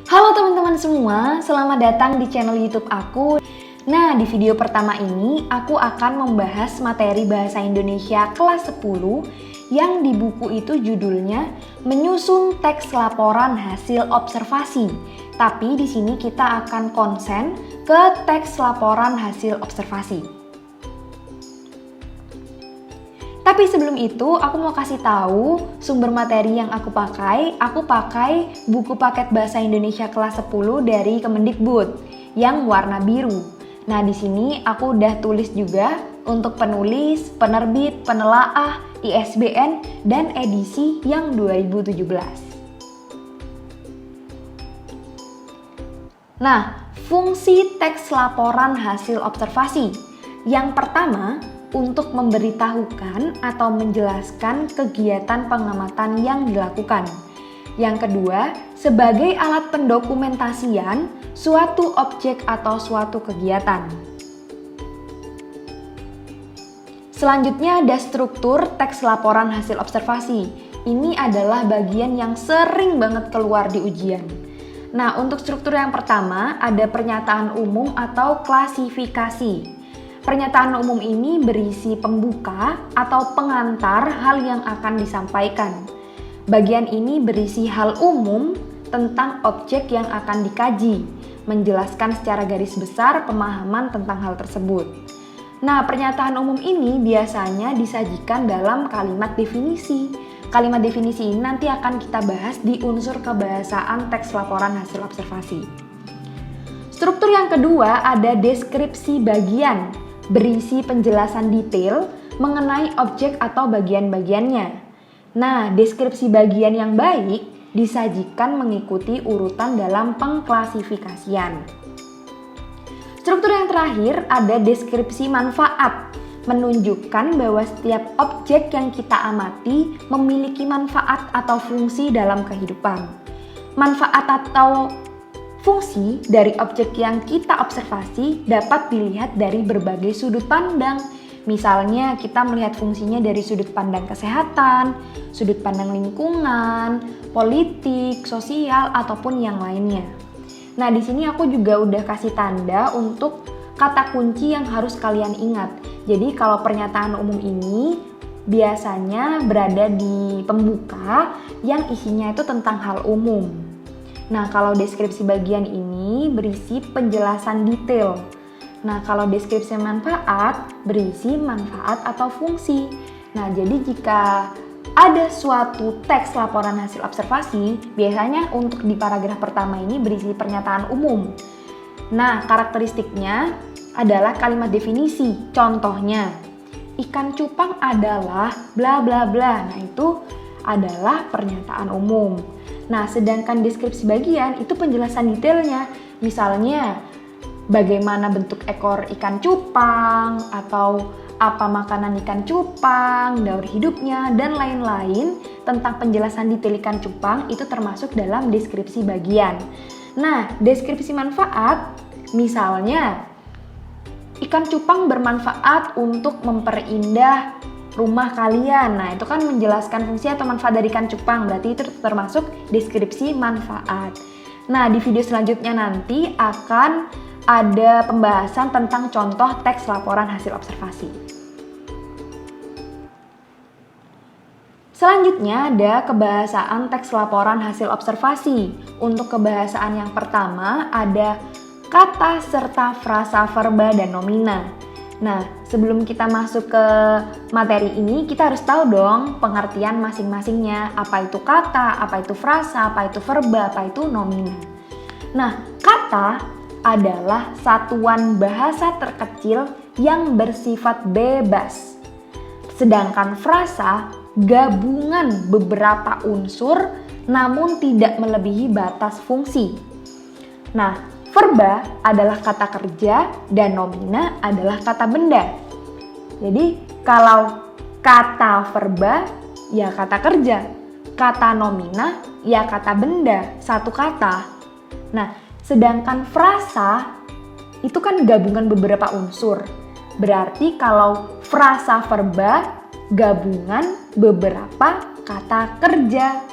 Halo teman-teman semua, selamat datang di channel YouTube aku. Nah, di video pertama ini aku akan membahas materi bahasa Indonesia kelas 10 yang di buku itu judulnya Menyusun Teks Laporan Hasil Observasi. Tapi di sini kita akan konsen ke teks laporan hasil observasi. Tapi sebelum itu, aku mau kasih tahu sumber materi yang aku pakai. Aku pakai buku paket bahasa Indonesia kelas 10 dari Kemendikbud yang warna biru. Nah, di sini aku udah tulis juga untuk penulis, penerbit, penelaah, ISBN, dan edisi yang 2017. Nah, fungsi teks laporan hasil observasi. Yang pertama, untuk memberitahukan atau menjelaskan kegiatan pengamatan yang dilakukan. Yang kedua, sebagai alat pendokumentasian suatu objek atau suatu kegiatan. Selanjutnya ada struktur teks laporan hasil observasi. Ini adalah bagian yang sering banget keluar di ujian. Nah, untuk struktur yang pertama ada pernyataan umum atau klasifikasi. Pernyataan umum ini berisi pembuka atau pengantar hal yang akan disampaikan. Bagian ini berisi hal umum tentang objek yang akan dikaji, menjelaskan secara garis besar pemahaman tentang hal tersebut. Nah, pernyataan umum ini biasanya disajikan dalam kalimat definisi. Kalimat definisi ini nanti akan kita bahas di unsur kebahasaan teks laporan hasil observasi. Struktur yang kedua ada deskripsi bagian, berisi penjelasan detail mengenai objek atau bagian-bagiannya. Nah, deskripsi bagian yang baik disajikan mengikuti urutan dalam pengklasifikasian. Struktur yang terakhir ada deskripsi manfaat, menunjukkan bahwa setiap objek yang kita amati memiliki manfaat atau fungsi dalam kehidupan. Manfaat atau fungsi dari objek yang kita observasi dapat dilihat dari berbagai sudut pandang. Misalnya kita melihat fungsinya dari sudut pandang kesehatan, sudut pandang lingkungan, politik, sosial, ataupun yang lainnya. Nah, di sini aku juga udah kasih tanda untuk kata kunci yang harus kalian ingat. Jadi kalau pernyataan umum ini biasanya berada di pembuka yang isinya itu tentang hal umum. Nah, kalau deskripsi bagian ini berisi penjelasan detail. Nah, kalau deskripsi manfaat berisi manfaat atau fungsi. Nah, jadi jika ada suatu teks laporan hasil observasi, biasanya untuk di paragraf pertama ini berisi pernyataan umum. Nah, karakteristiknya adalah kalimat definisi. Contohnya, ikan cupang adalah bla bla bla. Nah, itu adalah pernyataan umum. Nah, sedangkan deskripsi bagian itu penjelasan detailnya. Misalnya, bagaimana bentuk ekor ikan cupang, atau apa makanan ikan cupang, daur hidupnya, dan lain-lain tentang penjelasan detail ikan cupang itu termasuk dalam deskripsi bagian. Nah, deskripsi manfaat, misalnya, ikan cupang bermanfaat untuk memperindah rumah kalian. Nah, itu kan menjelaskan fungsi atau manfaat dari ikan cupang, berarti itu termasuk deskripsi manfaat. Nah, di video selanjutnya nanti akan ada pembahasan tentang contoh teks laporan hasil observasi. Selanjutnya ada kebahasaan teks laporan hasil observasi. Untuk kebahasaan yang pertama ada kata serta frasa verba dan nomina. Nah, sebelum kita masuk ke materi ini, kita harus tahu dong pengertian masing-masingnya. Apa itu kata, apa itu frasa, apa itu verba, apa itu nomina. Nah, kata adalah satuan bahasa terkecil yang bersifat bebas. Sedangkan frasa gabungan beberapa unsur namun tidak melebihi batas fungsi. Nah, verba adalah kata kerja dan nomina adalah kata benda. Jadi kalau kata verba ya kata kerja, kata nomina ya kata benda, satu kata. Nah, sedangkan frasa itu kan gabungan beberapa unsur. Berarti kalau frasa verba gabungan beberapa kata kerja.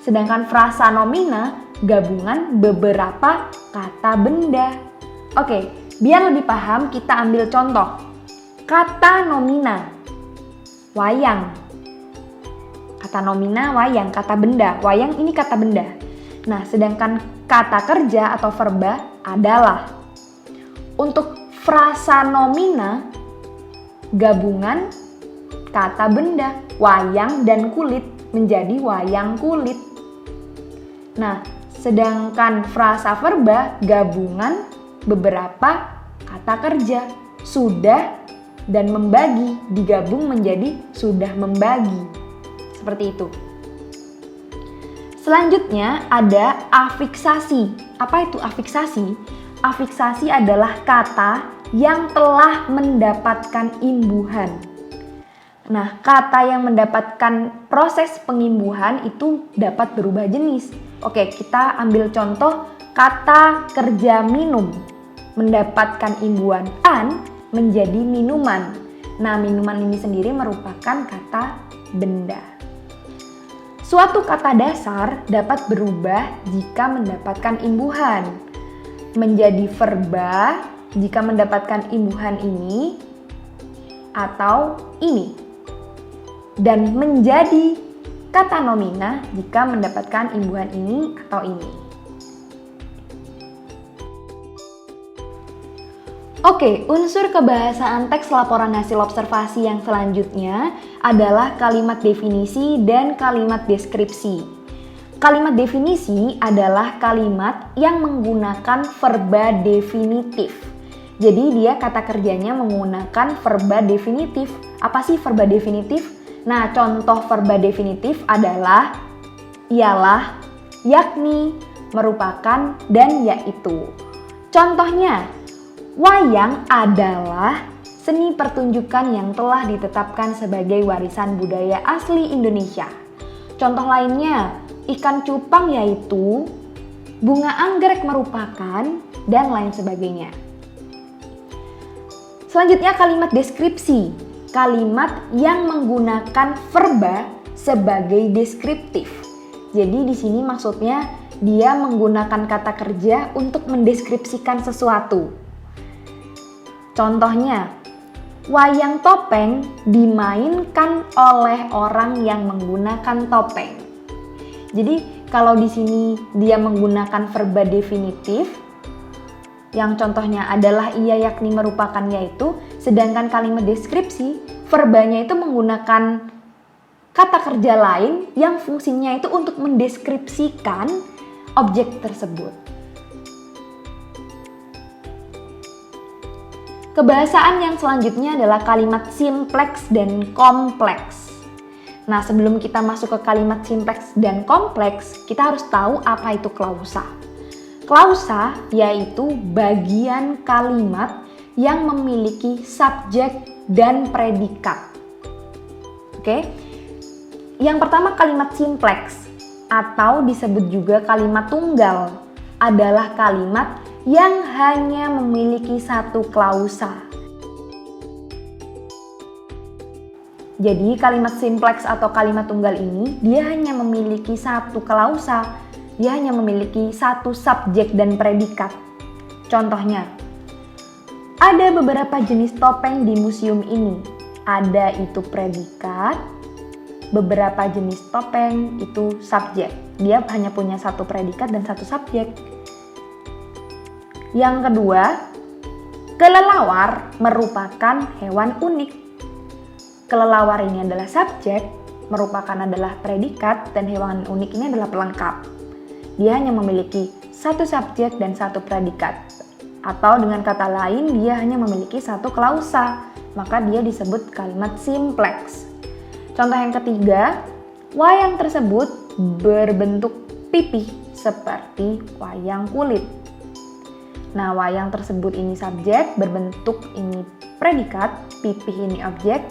Sedangkan frasa nomina gabungan beberapa kata benda. Oke, biar lebih paham kita ambil contoh. Kata nomina, wayang. Kata nomina, wayang, kata benda. Wayang ini kata benda. Nah, sedangkan kata kerja atau verba adalah. Untuk frasa nomina, gabungan kata benda, wayang dan kulit menjadi wayang kulit. Nah, sedangkan frasa verba, gabungan beberapa kata kerja, sudah dan membagi digabung menjadi sudah membagi. Seperti itu. Selanjutnya ada afiksasi. Apa itu afiksasi? Afiksasi adalah kata yang telah mendapatkan imbuhan. Nah, kata yang mendapatkan proses pengimbuhan itu dapat berubah jenis. Oke, kita ambil contoh kata kerja minum. Mendapatkan imbuhan an menjadi minuman. Nah, minuman ini sendiri merupakan kata benda. Suatu kata dasar dapat berubah jika mendapatkan imbuhan. Menjadi verba jika mendapatkan imbuhan ini atau ini. Dan menjadi kata nomina jika mendapatkan imbuhan ini atau ini. Oke, unsur kebahasaan teks laporan hasil observasi yang selanjutnya adalah kalimat definisi dan kalimat deskripsi. Kalimat definisi adalah kalimat yang menggunakan verba definitif. Jadi dia kata kerjanya menggunakan verba definitif. Apa sih verba definitif? Nah, contoh verba definitif adalah ialah, yakni, merupakan, dan yaitu. Contohnya, wayang adalah seni pertunjukan yang telah ditetapkan sebagai warisan budaya asli Indonesia. Contoh lainnya, ikan cupang yaitu, bunga anggrek merupakan, dan lain sebagainya. Selanjutnya kalimat deskripsi. Kalimat yang menggunakan verba sebagai deskriptif. Jadi di sini maksudnya dia menggunakan kata kerja untuk mendeskripsikan sesuatu. Contohnya, wayang topeng dimainkan oleh orang yang menggunakan topeng. Jadi kalau di sini dia menggunakan verba definitif, yang contohnya adalah ia, yakni, merupakan, yaitu, sedangkan kalimat deskripsi, verbanya itu menggunakan kata kerja lain yang fungsinya itu untuk mendeskripsikan objek tersebut. Kebahasaan yang selanjutnya adalah kalimat simpleks dan kompleks. Nah, sebelum kita masuk ke kalimat simpleks dan kompleks, kita harus tahu apa itu klausa. Klausa yaitu bagian kalimat yang memiliki subjek dan predikat. Oke. Yang pertama kalimat simpleks atau disebut juga kalimat tunggal adalah kalimat yang hanya memiliki satu klausa. Jadi kalimat simpleks atau kalimat tunggal ini dia hanya memiliki satu klausa. Dia hanya memiliki satu subjek dan predikat. Contohnya, ada beberapa jenis topeng di museum ini. Ada itu predikat, beberapa jenis topeng itu subjek. Dia hanya punya satu predikat dan satu subjek. Yang kedua, kelelawar merupakan hewan unik. Kelelawar ini adalah subjek, merupakan adalah predikat, dan hewan unik ini adalah pelengkap. Dia hanya memiliki satu subjek dan satu predikat. Atau dengan kata lain, dia hanya memiliki satu klausa. Maka dia disebut kalimat simpleks. Contoh yang ketiga, wayang tersebut berbentuk pipih seperti wayang kulit. Nah, wayang tersebut ini subjek, berbentuk ini predikat, pipih ini objek,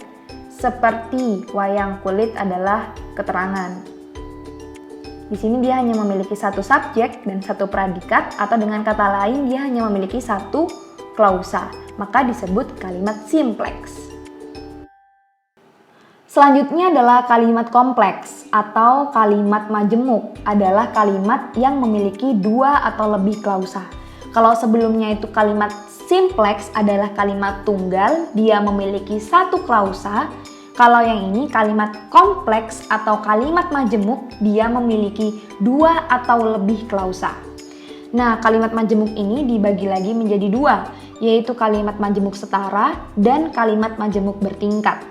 seperti wayang kulit adalah keterangan. Di sini dia hanya memiliki satu subjek dan satu predikat, atau dengan kata lain dia hanya memiliki satu klausa, maka disebut kalimat simpleks. Selanjutnya adalah kalimat kompleks atau kalimat majemuk, adalah kalimat yang memiliki 2 atau lebih klausa. Kalau sebelumnya itu kalimat simpleks adalah kalimat tunggal, dia memiliki 1 klausa. Kalau yang ini kalimat kompleks atau kalimat majemuk, dia memiliki 2 atau lebih klausa. Nah, kalimat majemuk ini dibagi lagi menjadi 2, yaitu kalimat majemuk setara dan kalimat majemuk bertingkat.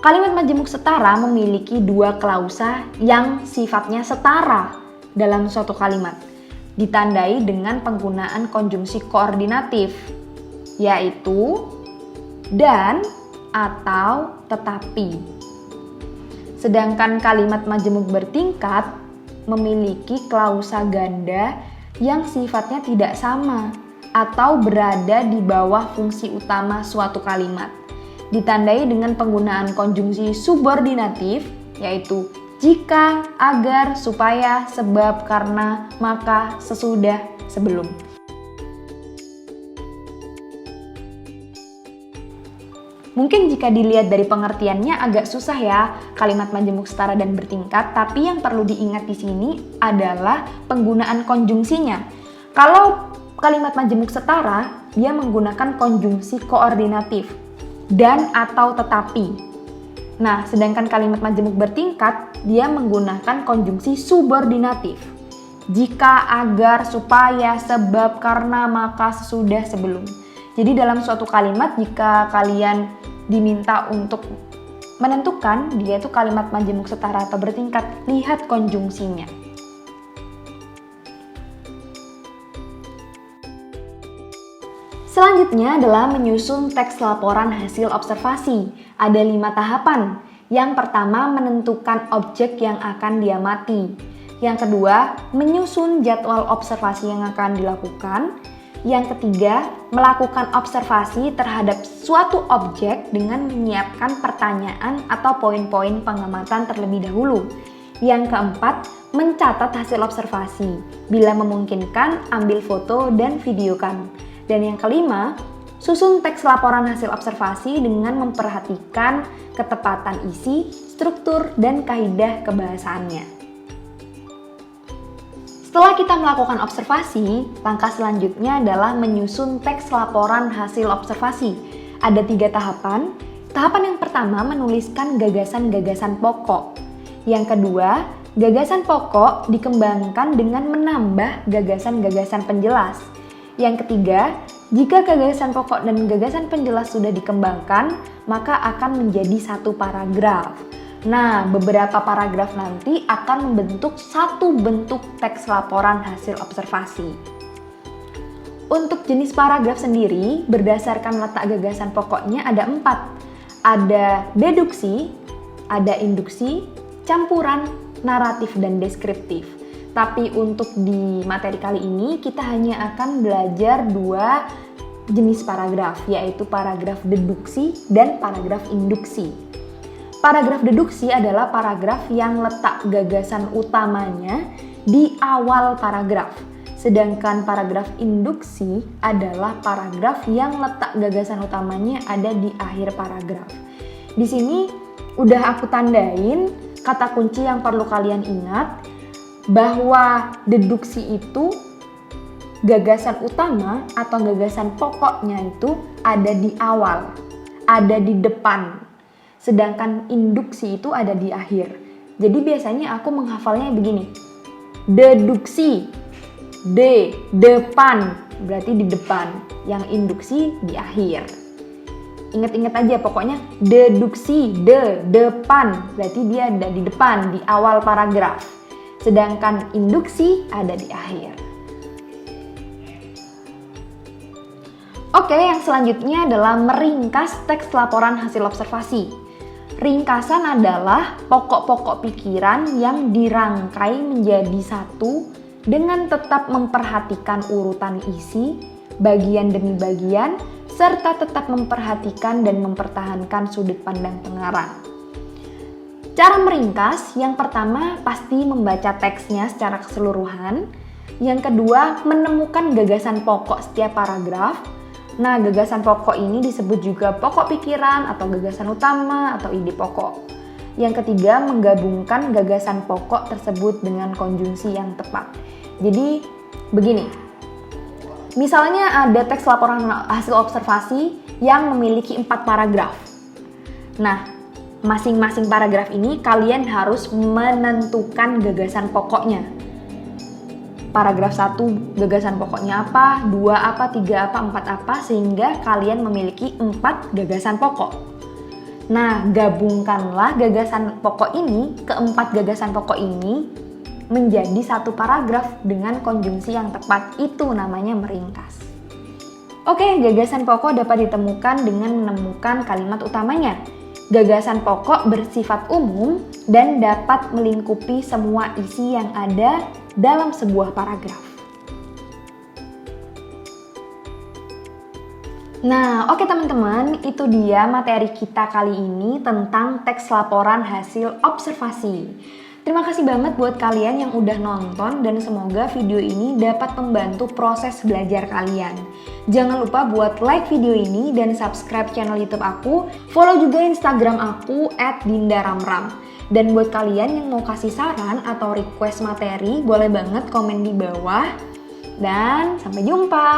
Kalimat majemuk setara memiliki 2 klausa yang sifatnya setara dalam suatu kalimat, ditandai dengan penggunaan konjungsi koordinatif, yaitu dan, atau, tetapi. Sedangkan kalimat majemuk bertingkat memiliki klausa ganda yang sifatnya tidak sama atau berada di bawah fungsi utama suatu kalimat, ditandai dengan penggunaan konjungsi subordinatif, yaitu jika, agar, supaya, sebab, karena, maka, sesudah, sebelum. Mungkin jika dilihat dari pengertiannya agak susah ya kalimat majemuk setara dan bertingkat, tapi yang perlu diingat di sini adalah penggunaan konjungsinya. Kalau kalimat majemuk setara, dia menggunakan konjungsi koordinatif dan atau tetapi. Nah, sedangkan kalimat majemuk bertingkat, dia menggunakan konjungsi subordinatif. Jika, agar, supaya, sebab, karena, maka, sesudah, sebelum. Jadi dalam suatu kalimat, jika kalian diminta untuk menentukan dia itu kalimat majemuk setara atau bertingkat, lihat konjungsinya. Selanjutnya adalah menyusun teks laporan hasil observasi. Ada 5 tahapan. Yang pertama, menentukan objek yang akan diamati. Yang kedua, menyusun jadwal observasi yang akan dilakukan. Yang ketiga, melakukan observasi terhadap suatu objek dengan menyiapkan pertanyaan atau poin-poin pengamatan terlebih dahulu. Yang keempat, mencatat hasil observasi. Bila memungkinkan, ambil foto dan videokan. Dan yang kelima, susun teks laporan hasil observasi dengan memperhatikan ketepatan isi, struktur, dan kaidah kebahasaannya. Setelah kita melakukan observasi, langkah selanjutnya adalah menyusun teks laporan hasil observasi. Ada 3 tahapan. Tahapan yang pertama menuliskan gagasan-gagasan pokok. Yang kedua, gagasan pokok dikembangkan dengan menambah gagasan-gagasan penjelas. Yang ketiga, jika gagasan pokok dan gagasan penjelas sudah dikembangkan, maka akan menjadi 1 paragraf. Nah, beberapa paragraf nanti akan membentuk 1 bentuk teks laporan hasil observasi. Untuk jenis paragraf sendiri, berdasarkan letak gagasan pokoknya ada 4. Ada deduksi, ada induksi, campuran, naratif, dan deskriptif. Tapi untuk di materi kali ini kita hanya akan belajar 2 jenis paragraf, yaitu paragraf deduksi dan paragraf induksi. Paragraf deduksi adalah paragraf yang letak gagasan utamanya di awal paragraf. Sedangkan paragraf induksi adalah paragraf yang letak gagasan utamanya ada di akhir paragraf. Di sini udah aku tandain kata kunci yang perlu kalian ingat, bahwa deduksi itu gagasan utama atau gagasan pokoknya itu ada di awal, ada di depan. Sedangkan induksi itu ada di akhir. Jadi biasanya aku menghafalnya begini. Deduksi, depan, berarti di depan. Yang induksi di akhir. Ingat-ingat aja pokoknya deduksi, depan, berarti dia ada di depan, di awal paragraf. Sedangkan induksi ada di akhir. Oke, yang selanjutnya adalah meringkas teks laporan hasil observasi. Ringkasan adalah pokok-pokok pikiran yang dirangkai menjadi 1 dengan tetap memperhatikan urutan isi, bagian demi bagian, serta tetap memperhatikan dan mempertahankan sudut pandang pengarang. Cara meringkas, yang pertama pasti membaca teksnya secara keseluruhan. Yang kedua, menemukan gagasan pokok setiap paragraf. Nah, gagasan pokok ini disebut juga pokok pikiran atau gagasan utama atau ide pokok. Yang ketiga, menggabungkan gagasan pokok tersebut dengan konjungsi yang tepat. Jadi, begini. Misalnya ada teks laporan hasil observasi yang memiliki 4 paragraf. Nah, masing-masing paragraf ini kalian harus menentukan gagasan pokoknya. Paragraf 1 gagasan pokoknya apa, 2 apa, 3 apa, 4 apa, sehingga kalian memiliki 4 gagasan pokok. Nah, gabungkanlah gagasan pokok ini, keempat gagasan pokok ini menjadi satu paragraf dengan konjungsi yang tepat. Itu namanya meringkas. Oke, gagasan pokok dapat ditemukan dengan menemukan kalimat utamanya. Gagasan pokok bersifat umum dan dapat melingkupi semua isi yang ada dalam sebuah paragraf. Nah, oke teman-teman, itu dia materi kita kali ini tentang teks laporan hasil observasi. Terima kasih banget buat kalian yang udah nonton dan semoga video ini dapat membantu proses belajar kalian. Jangan lupa buat like video ini dan subscribe channel YouTube aku, follow juga Instagram aku @dindaramram. Dan buat kalian yang mau kasih saran atau request materi, boleh banget komen di bawah. Dan sampai jumpa!